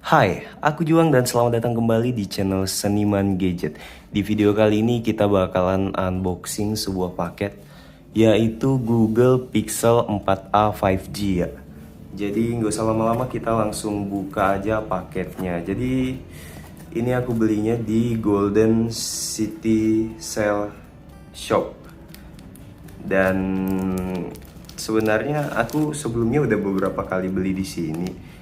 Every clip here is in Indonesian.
Hai, aku Juang dan selamat datang kembali di channel Seniman Gadget. Di video kali ini kita bakalan unboxing sebuah paket, yaitu Google Pixel 4a 5G ya. Jadi nggak usah lama-lama, kita langsung buka aja paketnya. Jadi ini aku belinya di Golden City Sale Shop. Dan sebenarnya aku sebelumnya udah beberapa kali beli di sini.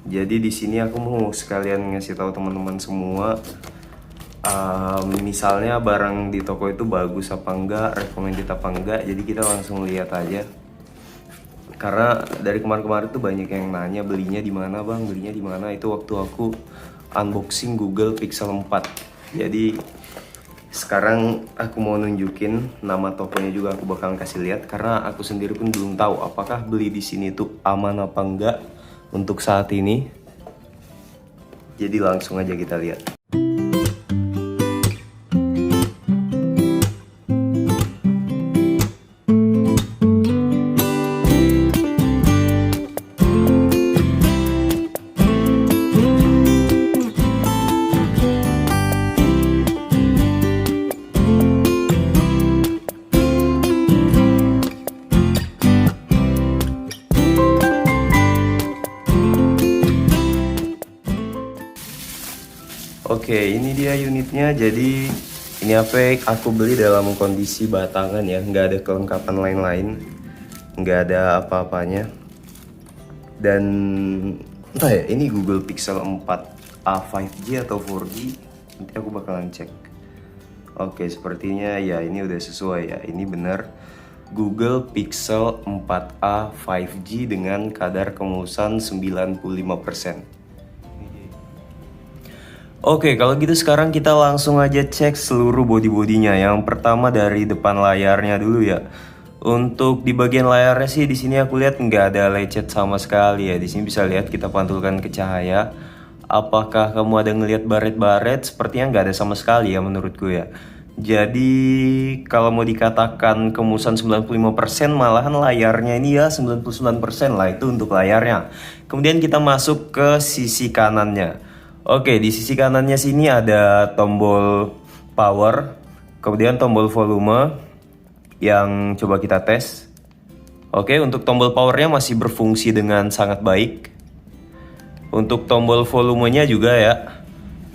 Jadi di sini aku mau sekalian ngasih tahu teman-teman semua, misalnya barang di toko itu bagus apa enggak, recommended apa enggak. Jadi kita langsung lihat aja. Karena dari kemarin-kemarin tuh banyak yang nanya belinya di mana bang, belinya di mana. Itu waktu aku unboxing Google Pixel 4. Jadi sekarang aku mau nunjukin nama tokonya juga, aku bakalan kasih lihat karena aku sendiri pun belum tahu apakah beli di sini tuh aman apa enggak untuk saat ini. Jadi langsung aja kita lihat. Oke, ini dia unitnya. Jadi ini apa aku beli dalam kondisi batangan ya, nggak ada kelengkapan lain-lain, nggak ada apa-apanya. Dan entah ya, ini Google Pixel 4a 5G atau 4G, nanti aku bakalan cek. Oke, sepertinya ya ini udah sesuai ya, ini bener Google Pixel 4a 5G dengan kadar kemulusan 95%. Oke, kalau gitu sekarang kita langsung aja cek seluruh body-bodinya. Yang pertama dari depan layarnya dulu ya. Untuk di bagian layarnya sih di sini aku lihat nggak ada lecet sama sekali ya. Di sini bisa lihat kita pantulkan ke cahaya. Apakah kamu ada ngelihat baret-baret? Sepertinya nggak ada sama sekali ya menurutku ya. Jadi kalau mau dikatakan kemulusan 95%, malahan layarnya ini ya 99% lah itu untuk layarnya. Kemudian kita masuk ke sisi kanannya. Oke, di sisi kanannya sini ada tombol power, kemudian tombol volume yang coba kita tes. Oke, untuk tombol powernya masih berfungsi dengan sangat baik. Untuk tombol volumenya juga ya,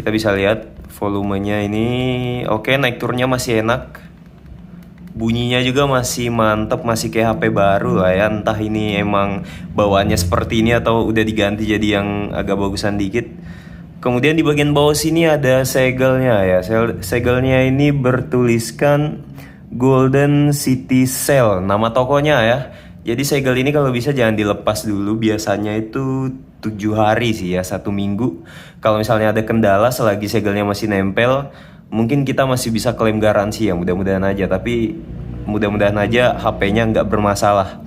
kita bisa lihat volumenya ini oke, naik turunnya masih enak. Bunyinya juga masih mantep, masih kayak HP baru lah ya. Entah ini emang bawaannya seperti ini atau udah diganti jadi yang agak bagusan dikit. Kemudian di bagian bawah sini ada segelnya ya. Segelnya ini bertuliskan Golden City Sale, nama tokonya ya. Jadi segel ini kalau bisa jangan dilepas dulu. Biasanya itu 7 hari sih ya, 1 minggu. Kalau misalnya ada kendala selagi segelnya masih nempel, mungkin kita masih bisa klaim garansi ya, mudah-mudahan aja. Tapi mudah-mudahan aja HP-nya nggak bermasalah.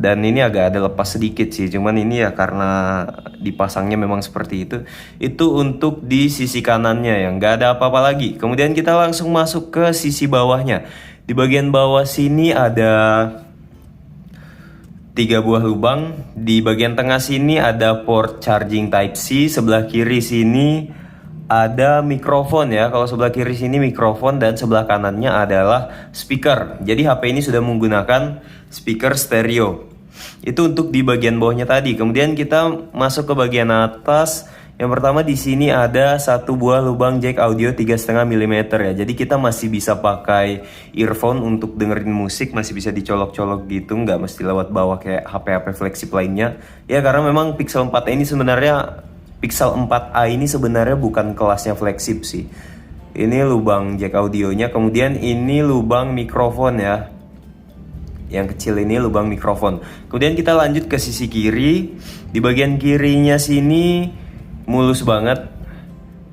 Dan ini agak ada lepas sedikit sih, cuman ini ya karena dipasangnya memang seperti itu. Itu untuk di sisi kanannya ya, nggak ada apa-apa lagi. Kemudian kita langsung masuk ke sisi bawahnya. Di bagian bawah sini ada 3 buah lubang. Di bagian tengah sini ada port charging Type-C. Sebelah kiri sini ada mikrofon ya. Kalau sebelah kiri sini mikrofon dan sebelah kanannya adalah speaker. Jadi HP ini sudah menggunakan speaker stereo. Itu untuk di bagian bawahnya tadi. Kemudian kita masuk ke bagian atas. Yang pertama di sini ada 1 buah lubang jack audio 3,5 mm ya. Jadi kita masih bisa pakai earphone untuk dengerin musik, masih bisa dicolok-colok gitu, nggak mesti lewat bawah kayak HP-HP flagship lainnya. Ya karena memang Pixel 4 ini sebenarnya Pixel 4a ini sebenarnya bukan kelasnya flagship sih. Ini lubang jack audionya, kemudian ini lubang mikrofon ya. Yang kecil ini lubang mikrofon. Kemudian kita lanjut ke sisi kiri. Di bagian kirinya sini mulus banget.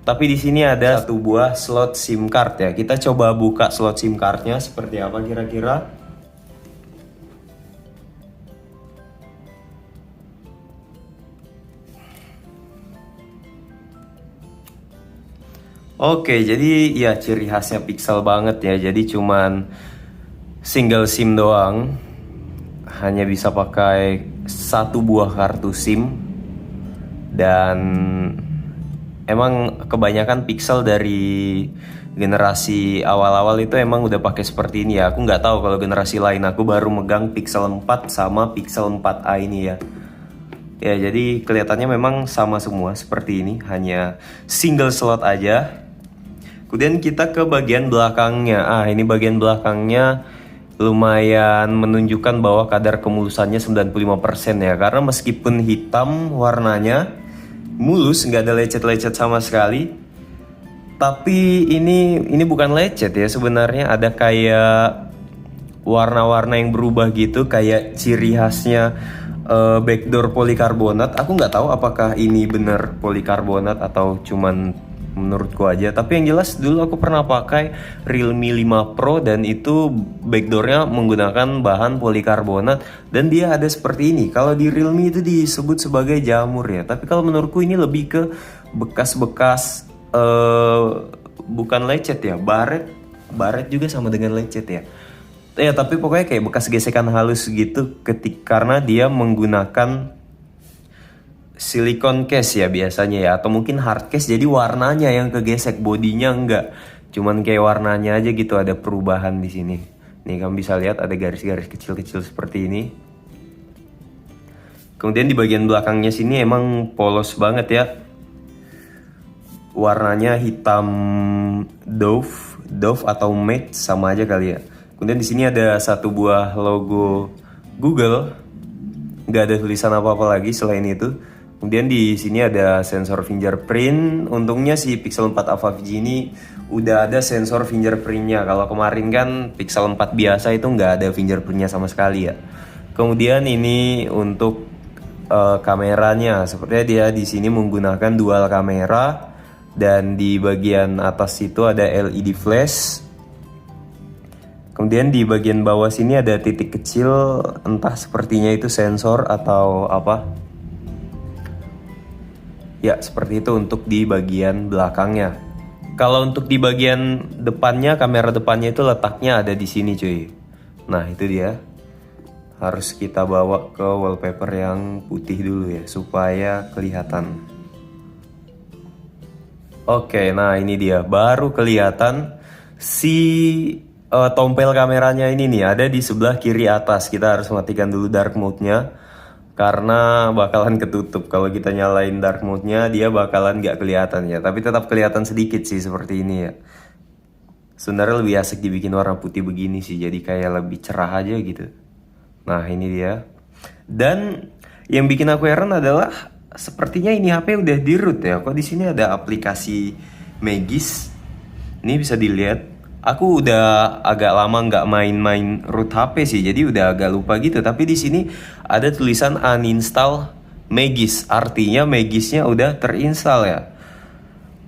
Tapi di sini ada 1 buah slot SIM card ya. Kita coba buka slot SIM cardnya seperti apa kira-kira. Oke, jadi ya ciri khasnya Pixel banget ya. Jadi cuman single SIM doang, hanya bisa pakai 1 buah kartu SIM Dan emang kebanyakan pixel dari generasi awal-awal itu emang udah pakai seperti ini ya. Aku nggak tahu kalau generasi lain, aku baru megang Pixel 4 sama Pixel 4a ini ya. Ya, jadi kelihatannya memang sama semua seperti ini, hanya single slot aja. Kemudian kita ke bagian belakangnya. Ini bagian belakangnya lumayan menunjukkan bahwa kadar kemulusannya 95% ya. Karena meskipun hitam warnanya mulus, nggak ada lecet-lecet sama sekali. Tapi ini bukan lecet ya, sebenarnya ada kayak warna-warna yang berubah gitu, kayak ciri khasnya backdoor polikarbonat. Aku nggak tahu apakah ini bener polikarbonat atau cuman menurutku aja. Tapi yang jelas dulu aku pernah pakai Realme 5 Pro dan itu backdoornya menggunakan bahan polikarbonat dan dia ada seperti ini. Kalau di Realme itu disebut sebagai jamur ya. Tapi kalau menurutku ini lebih ke bekas-bekas bukan lecet ya, baret juga sama dengan lecet ya. Ya tapi pokoknya kayak bekas gesekan halus gitu karena dia menggunakan silikon case ya biasanya ya, atau mungkin hard case, jadi warnanya yang kegesek, bodinya enggak, cuman kayak warnanya aja gitu ada perubahan di sini. Nih kamu bisa lihat ada garis-garis kecil-kecil seperti ini. Kemudian di bagian belakangnya sini emang polos banget ya, warnanya hitam Dove atau matte sama aja kali ya. Kemudian di sini ada satu buah logo Google, nggak ada tulisan apa-apa lagi selain itu. Kemudian di sini ada sensor fingerprint. Untungnya si Pixel 4a 5G ini udah ada sensor fingerprintnya. Kalau kemarin kan Pixel 4 biasa itu nggak ada fingerprintnya sama sekali ya. Kemudian ini untuk kameranya, sepertinya dia di sini menggunakan dual kamera dan di bagian atas itu ada LED flash. Kemudian di bagian bawah sini ada titik kecil, entah sepertinya itu sensor atau apa. Ya, seperti itu untuk di bagian belakangnya. Kalau untuk di bagian depannya, kamera depannya itu letaknya ada di sini cuy. Nah, itu dia. Harus kita bawa ke wallpaper yang putih dulu ya, supaya kelihatan. Oke, nah ini dia. Baru kelihatan si tompel kameranya ini nih ada di sebelah kiri atas. Kita harus matikan dulu dark mode-nya karena bakalan ketutup. Kalau kita nyalain dark mode-nya dia bakalan nggak kelihatan ya, tapi tetap kelihatan sedikit sih seperti ini ya. Sebenarnya lebih asik dibikin warna putih begini sih, jadi kayak lebih cerah aja gitu. Nah ini dia. Dan yang bikin aku heran adalah sepertinya ini HP udah di root ya. Kok di sini ada aplikasi Magis? Ini bisa dilihat. Aku udah agak lama nggak main-main root HP sih, jadi udah agak lupa gitu. Tapi di sini ada tulisan uninstall Magis, artinya Magisnya udah terinstall ya.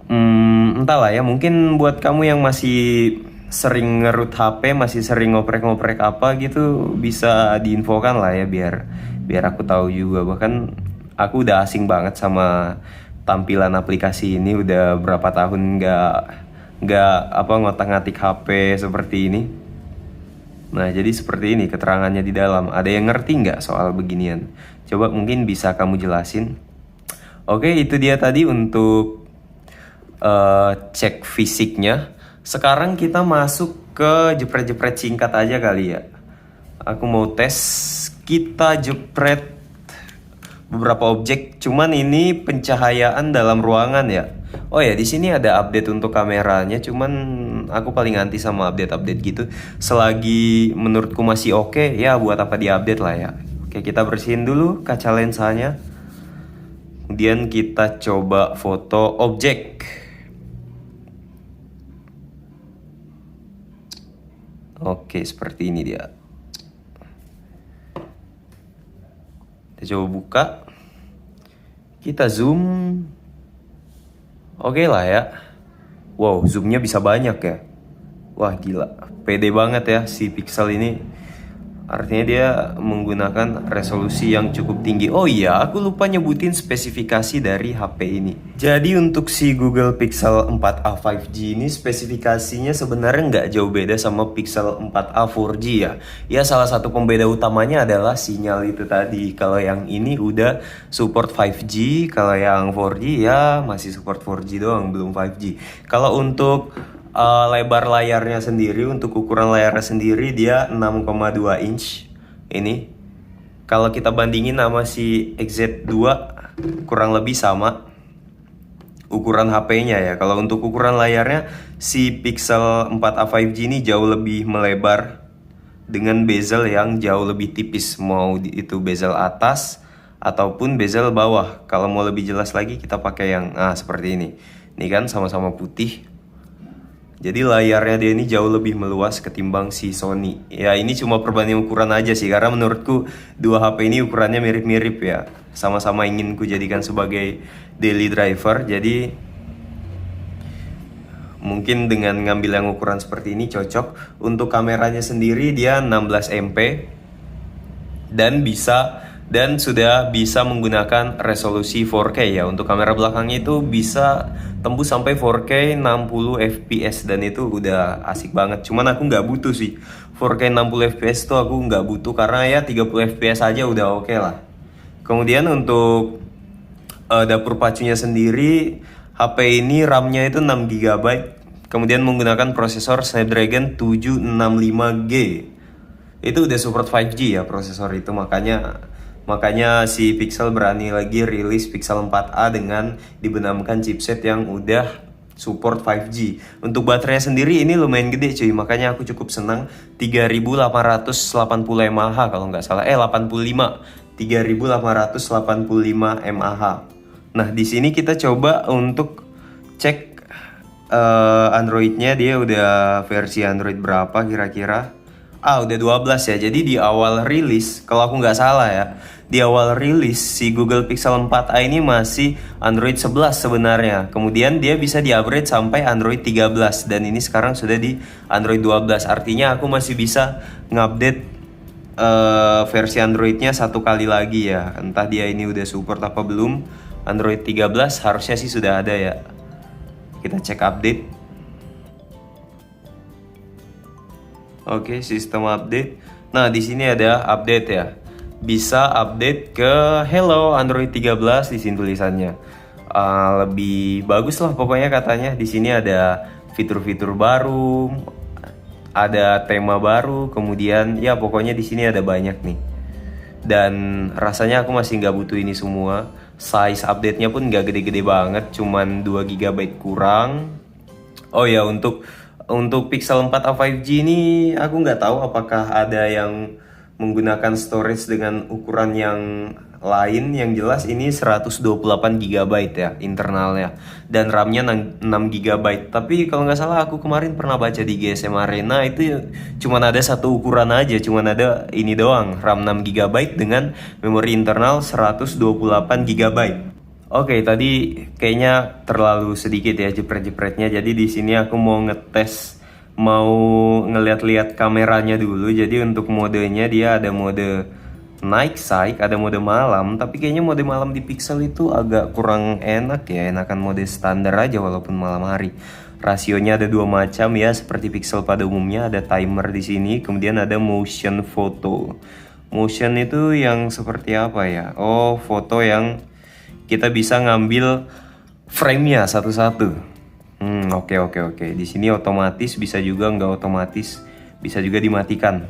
Entahlah ya, mungkin buat kamu yang masih sering nge-root HP, masih sering ngoprek-ngoprek apa gitu, bisa diinfokan lah ya biar aku tahu juga. Bahkan aku udah asing banget sama tampilan aplikasi ini, udah berapa tahun nggak ngotak-ngatik HP seperti ini. Nah jadi seperti ini keterangannya di dalam. Ada yang ngerti nggak soal beginian? Coba mungkin bisa kamu jelasin. Oke, itu dia tadi untuk cek fisiknya. Sekarang kita masuk ke jepret-jepret singkat aja kali ya. Aku mau tes, kita jepret beberapa objek, cuman ini pencahayaan dalam ruangan ya. Oh ya, di sini ada update untuk kameranya, cuman aku paling anti sama update-update gitu. Selagi menurutku masih oke, ya buat apa diupdate lah ya. Oke, kita bersihin dulu kaca lensanya. Kemudian kita coba foto objek. Oke, seperti ini dia. Kita coba buka. Kita zoom. Oke lah ya. Wow, zoomnya bisa banyak ya. Wah gila, pede banget ya si Pixel ini. Artinya dia menggunakan resolusi yang cukup tinggi. Oh iya, aku lupa nyebutin spesifikasi dari HP ini. Jadi untuk si Google Pixel 4a 5G ini spesifikasinya sebenarnya nggak jauh beda sama Pixel 4a 4G ya. Ya salah satu pembeda utamanya adalah sinyal itu tadi. Kalau yang ini udah support 5G, kalau yang 4G ya masih support 4G doang, belum 5G. Kalau untuk lebar layarnya sendiri, untuk ukuran layarnya sendiri dia 6,2 inch ini. Kalau kita bandingin sama si XZ2 kurang lebih sama ukuran HP-nya ya. Kalau untuk ukuran layarnya si Pixel 4a 5G ini jauh lebih melebar dengan bezel yang jauh lebih tipis, mau itu bezel atas ataupun bezel bawah. Kalau mau lebih jelas lagi kita pakai yang seperti ini. Ini kan sama-sama putih. Jadi layarnya dia ini jauh lebih meluas ketimbang si Sony. Ya ini cuma perbandingan ukuran aja sih, karena menurutku dua HP ini ukurannya mirip-mirip ya. Sama-sama ingin ku jadikan sebagai daily driver. Jadi mungkin dengan ngambil yang ukuran seperti ini cocok. Untuk kameranya sendiri dia 16 MP dan sudah bisa menggunakan resolusi 4K ya. Untuk kamera belakangnya itu bisa tembus sampai 4K 60 fps dan itu udah asik banget. Cuman aku nggak butuh sih 4K 60 fps tuh, aku nggak butuh karena ya 30 fps aja udah oke lah. Kemudian untuk dapur pacunya sendiri, HP ini RAM-nya itu 6 GB, kemudian menggunakan prosesor Snapdragon 765G. Itu udah support 5G ya prosesor itu, makanya si Pixel berani lagi rilis Pixel 4a dengan dibenamkan chipset yang udah support 5G. Untuk baterainya sendiri ini lumayan gede cuy, makanya aku cukup senang 3880 mAh kalau nggak salah, 3885 mAh. Nah di sini kita coba untuk cek Androidnya, dia udah versi Android berapa kira-kira? Udah 12 ya. Jadi di awal rilis, kalau aku nggak salah ya, di awal rilis si Google Pixel 4a ini masih Android 11 sebenarnya. Kemudian dia bisa di-upgrade sampai Android 13 dan ini sekarang sudah di Android 12. Artinya aku masih bisa ngupdate versi Androidnya satu kali lagi ya. Entah dia ini udah support apa belum. Android 13 harusnya sih sudah ada ya. Kita cek update. Oke, sistem update. Nah, di sini ada update ya. Bisa update ke Hello Android 13 di sini tulisannya. Lebih bagus lah pokoknya katanya. Di sini ada fitur-fitur baru, ada tema baru, kemudian ya pokoknya di sini ada banyak nih. Dan rasanya aku masih nggak butuh ini semua. Size update-nya pun nggak gede-gede banget, cuman 2 GB kurang. Oh ya, untuk Pixel 4a 5G ini aku nggak tahu apakah ada yang menggunakan storage dengan ukuran yang lain. Yang jelas ini 128 GB ya internalnya, dan RAM-nya 6 GB. Tapi kalau nggak salah aku kemarin pernah baca di GSM Arena itu cuman ada satu ukuran aja, cuman ada ini doang, RAM 6 GB dengan memori internal 128 GB. Oke, tadi kayaknya terlalu sedikit ya jepret-jepretnya. Jadi di sini aku mau ngetes, mau ngeliat-liat kameranya dulu. Jadi untuk modenya dia ada mode night sight, ada mode malam. Tapi kayaknya mode malam di Pixel itu agak kurang enak ya. Enakan mode standar aja walaupun malam hari. Rasionya ada dua macam ya, seperti Pixel pada umumnya. Ada timer di sini, kemudian ada motion photo. Motion itu yang seperti apa ya? Oh, foto yang kita bisa ngambil frame-nya satu-satu. Oke. Di sini otomatis, bisa juga nggak otomatis, bisa juga dimatikan.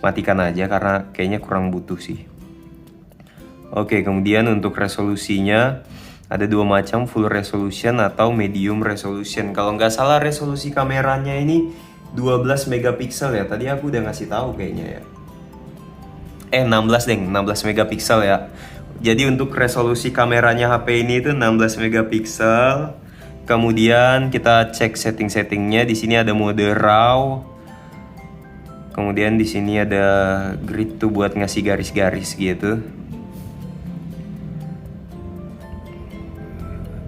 Matikan aja karena kayaknya kurang butuh sih. Oke, kemudian untuk resolusinya ada dua macam, full resolution atau medium resolution. Kalau nggak salah resolusi kameranya ini 12 megapiksel ya. Tadi aku udah ngasih tahu kayaknya ya. 16 megapiksel ya. Jadi untuk resolusi kameranya HP ini itu 16 megapiksel. Kemudian kita cek setting-settingnya. Di sini ada mode RAW. Kemudian di sini ada grid tuh buat ngasih garis-garis gitu.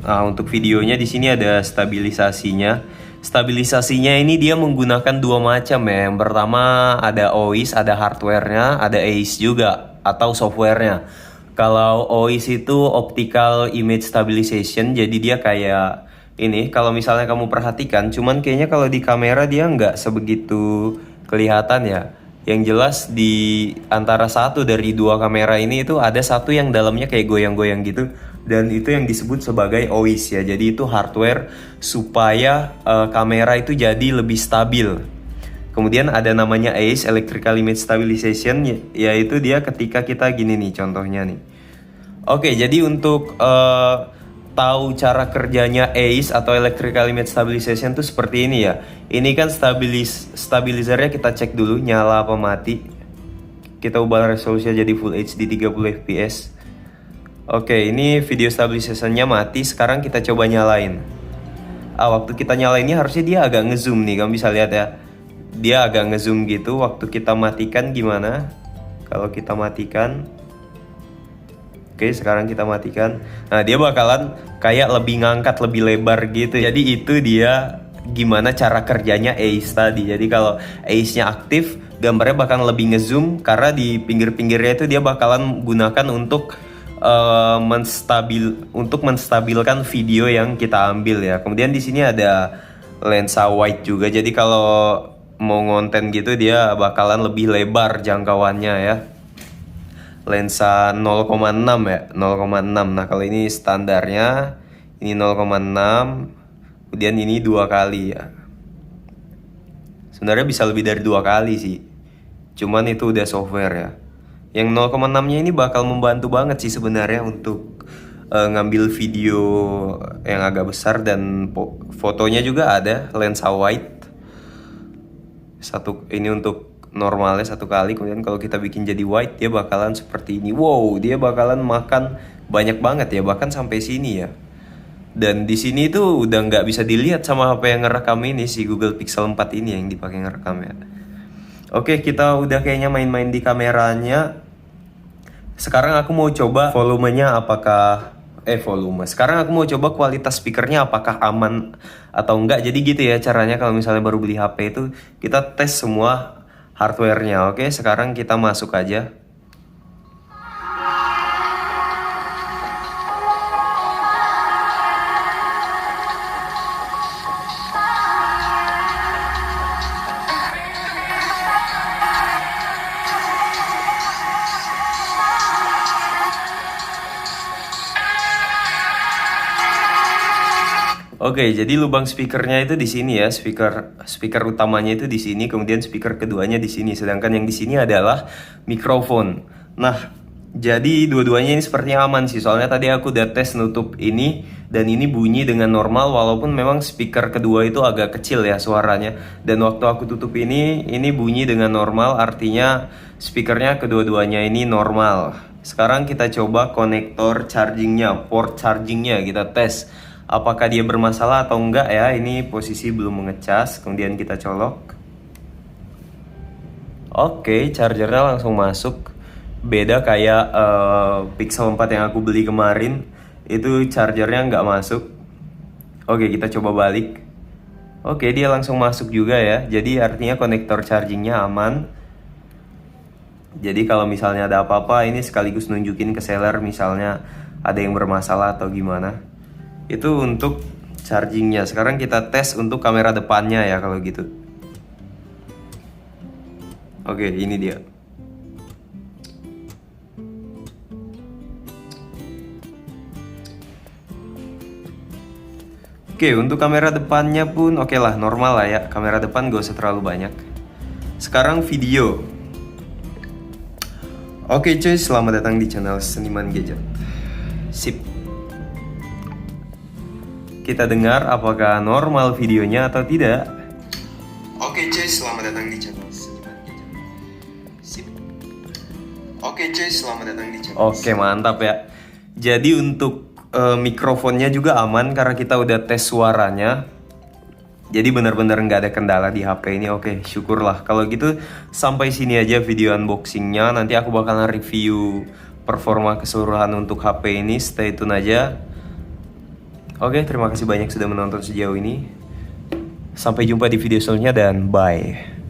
Nah, untuk videonya di sini ada stabilisasinya. Stabilisasinya ini dia menggunakan dua macam ya. Yang pertama ada OIS, ada hardware-nya, ada AIS juga atau software-nya. Kalau OIS itu Optical Image Stabilization, jadi dia kayak ini. Kalau misalnya kamu perhatikan, cuman kayaknya kalau di kamera dia nggak sebegitu kelihatan ya. Yang jelas di antara satu dari dua kamera ini itu ada satu yang dalamnya kayak goyang-goyang gitu. Dan itu yang disebut sebagai OIS ya. Jadi itu hardware supaya kamera itu jadi lebih stabil. Kemudian ada namanya AIS, Electrical Image Stabilization, yaitu dia ketika kita gini nih contohnya nih. Oke, jadi untuk tahu cara kerjanya AIS atau Electrical Image Stabilization tuh seperti ini ya. Ini kan stabilizernya kita cek dulu nyala apa mati. Kita ubah resolusinya jadi Full HD 30 fps. Oke, ini video stabilisationnya mati. Sekarang kita coba nyalain. Waktu kita nyalainnya harusnya dia agak ngezoom nih. Kamu bisa lihat ya. Dia agak ngezoom gitu. Waktu kita matikan gimana? Kalau kita matikan. Oke, sekarang kita matikan. Nah, dia bakalan kayak lebih ngangkat, lebih lebar gitu. Jadi itu dia gimana cara kerjanya AIS tadi. Jadi kalau AIS-nya aktif, gambarnya bakalan lebih ngezoom. Karena di pinggir-pinggirnya itu dia bakalan gunakan untuk menstabilkan video yang kita ambil ya. Kemudian di sini ada lensa wide juga. Jadi kalau mau ngonten gitu dia bakalan lebih lebar jangkauannya ya. Lensa 0,6 ya, 0,6. Nah, kalau ini standarnya ini 0,6. Kemudian ini 2 kali ya. Sebenarnya bisa lebih dari 2 kali sih. Cuman itu udah software ya. Yang 0,6-nya ini bakal membantu banget sih sebenarnya untuk ngambil video yang agak besar dan fotonya juga ada lensa wide. Ini untuk normalnya 1 kali, kemudian kalau kita bikin jadi wide dia bakalan seperti ini. Wow, dia bakalan makan banyak banget ya, bahkan sampai sini ya. Dan di sini tuh udah nggak bisa dilihat sama HP yang ngerekam ini, si Google Pixel 4 ini yang dipakai ngerekam ya. Oke, kita udah kayaknya main-main di kameranya. Sekarang aku mau coba volumenya apakah volume. Sekarang aku mau coba kualitas speakernya apakah aman atau enggak. Jadi gitu ya caranya kalau misalnya baru beli HP itu kita tes semua hardware-nya. Oke, sekarang kita masuk aja. Oke, jadi lubang speakernya itu di sini ya, speaker utamanya itu di sini, kemudian speaker keduanya di sini, sedangkan yang di sini adalah mikrofon. Nah, jadi dua-duanya ini sepertinya aman sih, soalnya tadi aku udah tes nutup ini dan ini bunyi dengan normal, walaupun memang speaker kedua itu agak kecil ya suaranya. Dan waktu aku tutup ini bunyi dengan normal, artinya speakernya kedua-duanya ini normal. Sekarang kita coba konektor chargingnya, port chargingnya kita tes. Apakah dia bermasalah atau enggak ya. Ini posisi belum mengecas. Kemudian kita colok. Oke, chargernya langsung masuk. Beda kayak Pixel 4 yang aku beli kemarin. Itu chargernya nggak masuk. Oke, kita coba balik. Oke, dia langsung masuk juga ya. Jadi artinya konektor chargingnya aman. Jadi kalau misalnya ada apa-apa, ini sekaligus nunjukin ke seller misalnya ada yang bermasalah atau gimana. Itu untuk chargingnya. Sekarang kita tes untuk kamera depannya ya kalau gitu. Oke, ini dia. Oke, untuk kamera depannya pun oke lah, normal lah ya. Kamera depan gak usah terlalu banyak. Sekarang video. Oke cuy, selamat datang di channel Seniman Gadget. Sip. Kita dengar apakah normal videonya atau tidak. Oke cuy, selamat datang di channel Seniman Gadget. Sip. Oke cuy, selamat datang di channel. Oke, mantap ya. Jadi untuk mikrofonnya juga aman karena kita udah tes suaranya. Jadi benar-benar nggak ada kendala di HP ini. Oke, syukurlah. Kalau gitu sampai sini aja video unboxingnya. Nanti aku bakalan review performa keseluruhan untuk HP ini. Stay tune aja. Oke, terima kasih banyak sudah menonton sejauh ini. Sampai jumpa di video selanjutnya dan bye.